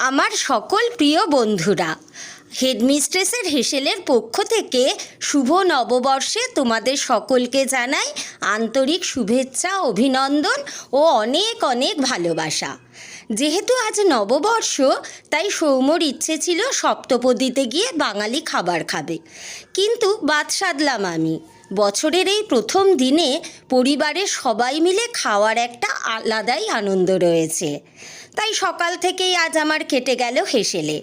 আমার সকল প্রিয় বন্ধুরা, হেডমিস্ট্রেসের হেসেলের পক্ষ থেকে শুভ নববর্ষে তোমাদের সকলকে জানাই আন্তরিক শুভেচ্ছা, অভিনন্দন ও অনেক অনেক ভালোবাসা। যেহেতু আজ নববর্ষ, তাই সৌম্যর ইচ্ছে ছিল সপ্তপদীতে গিয়ে বাঙালি খাবার খাবে, কিন্তু বাদ সাধলাম আমি। বছরের এই প্রথম দিনে পরিবারের সবাই মিলে খাওয়ার একটা আলাদাই আনন্দ রয়েছে। তাই সকাল থেকেই আজ আমার কেটে গেল হেসেলে।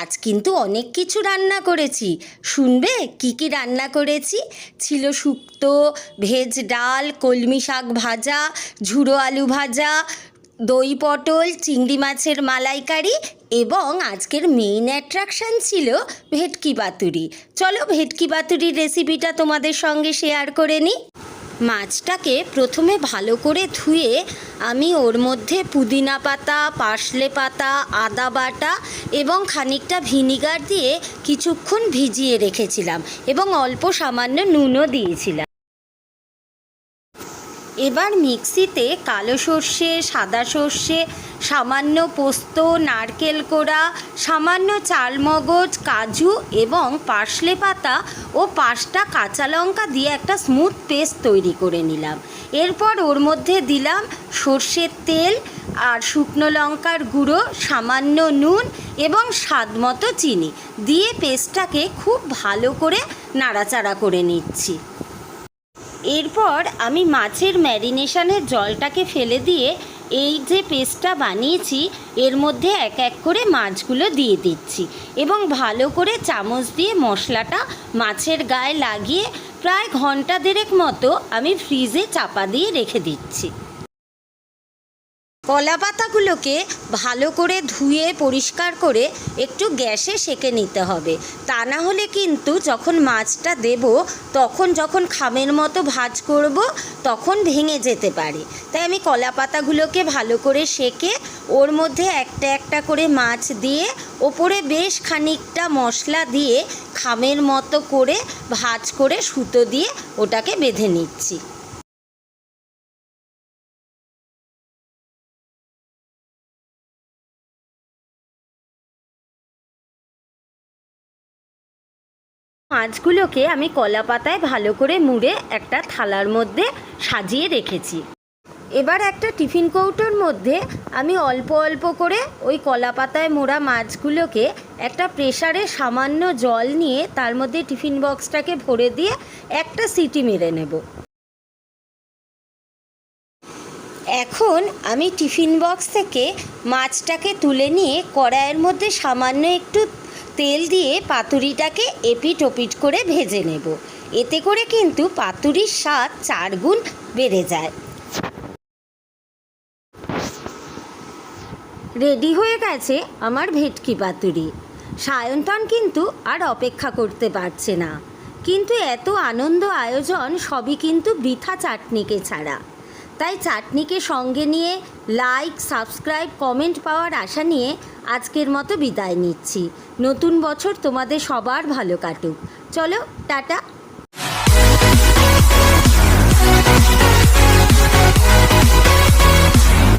আজ কিন্তু অনেক কিছু রান্না করেছি। শুনবে কি কি রান্না করেছি? ছিল শুক্তো, ভেজ ডাল, কলমি শাক ভাজা, ঝুড়ো আলু ভাজা, দই পটল, চিংড়ি মাছের মালাইকারি এবং আজকের মেইন অ্যাট্রাকশান ছিল ভেটকি পাতুরি। চলো ভেটকি পাতুরির রেসিপিটা তোমাদের সঙ্গে শেয়ার করে নিই। মাছটাকে প্রথমে ভালো করে ধুয়ে আমি ওর মধ্যে পুদিনা পাতা, পার্সলে পাতা, আদা বাটা এবং খানিকটা ভিনিগার দিয়ে কিছুক্ষণ ভিজিয়ে রেখেছিলাম এবং অল্প সামান্য নুনও দিয়েছিলাম। এবার মিক্সিতে কালো সর্ষে, সাদা সর্ষে, সামান্য পোস্ত, নারকেল কোড়া, সামান্য চালমগজ, কাজু এবং পার্সলে পাতা ও 5টা কাঁচা লঙ্কা দিয়ে একটা স্মুথ পেস্ট তৈরি করে নিলাম। এরপর ওর মধ্যে দিলাম সর্ষের তেল আর শুকনো লঙ্কার গুঁড়ো, সামান্য নুন এবং স্বাদমতো চিনি দিয়ে পেস্টটাকে খুব ভালো করে নাড়াচাড়া করে নিচ্ছি। এরপর আমি মাছের ম্যারিনেশনের জলটাকে ফেলে দিয়ে এই যে পেস্টটা বানিয়েছি এর মধ্যে এক এক করে মাছগুলো দিয়ে দিচ্ছি এবং ভালো করে চামচ দিয়ে মশলাটা মাছের গায়ে লাগিয়ে প্রায় ঘন্টা দেড়েক মতো আমি ফ্রিজে চাপা দিয়ে রেখে দিচ্ছি। কলা পাতাগুলোকে ভালো করে ধুয়ে পরিষ্কার করে একটু গ্যাসে সেঁকে নিতে হবে, তা না হলে কিন্তু যখন মাছটা দেব তখন যখন খামের মতো ভাঁজ করব তখন ভেঙে যেতে পারে। তাই আমি কলা পাতাগুলোকে ভালো করে সেঁকে ওর মধ্যে একটা একটা করে মাছ দিয়ে ওপরে বেশ খানিকটা মশলা দিয়ে খামের মতো করে ভাঁজ করে সুতো দিয়ে ওটাকে বেঁধে নিচ্ছি। মাছগুলোকে আমি কলা পাতায় ভালো করে মুড়ে একটা থালার মধ্যে সাজিয়ে রেখেছি। এবার একটা টিফিন কৌটোর মধ্যে আমি অল্প অল্প করে ওই কলা পাতায় মোড়া মাছগুলোকে একটা প্রেসারে সামান্য জল নিয়ে তার মধ্যে টিফিন বক্সটাকে ভরে দিয়ে একটা সিটি মেরে নেব। এখন আমি টিফিন বক্স থেকে মাছটাকে তুলে নিয়ে কড়াইয়ের মধ্যে সামান্য একটু তেল দিয়ে পাতুরিটাকে এপিট ওপিট করে ভেজে নেব। এতে করে কিন্তু পাতুরির স্বাদ 4 গুণ বেড়ে যায়। রেডি হয়ে গেছে আমার ভেটকি পাতুরি। সায়ন্তন কিন্তু আর অপেক্ষা করতে পারছে না, কিন্তু এত আনন্দ আয়োজন সবই কিন্তু বৃথা চাটনিকে ছাড়া। তাই চাটনিকে সঙ্গে নিয়ে লাইক, সাবস্ক্রাইব, কমেন্ট পাওয়ার আশা নিয়ে আজকের মতো বিদায় নিচ্ছি। নতুন বছর তোমাদের সবার ভালো কাটুক। চলো টাটা।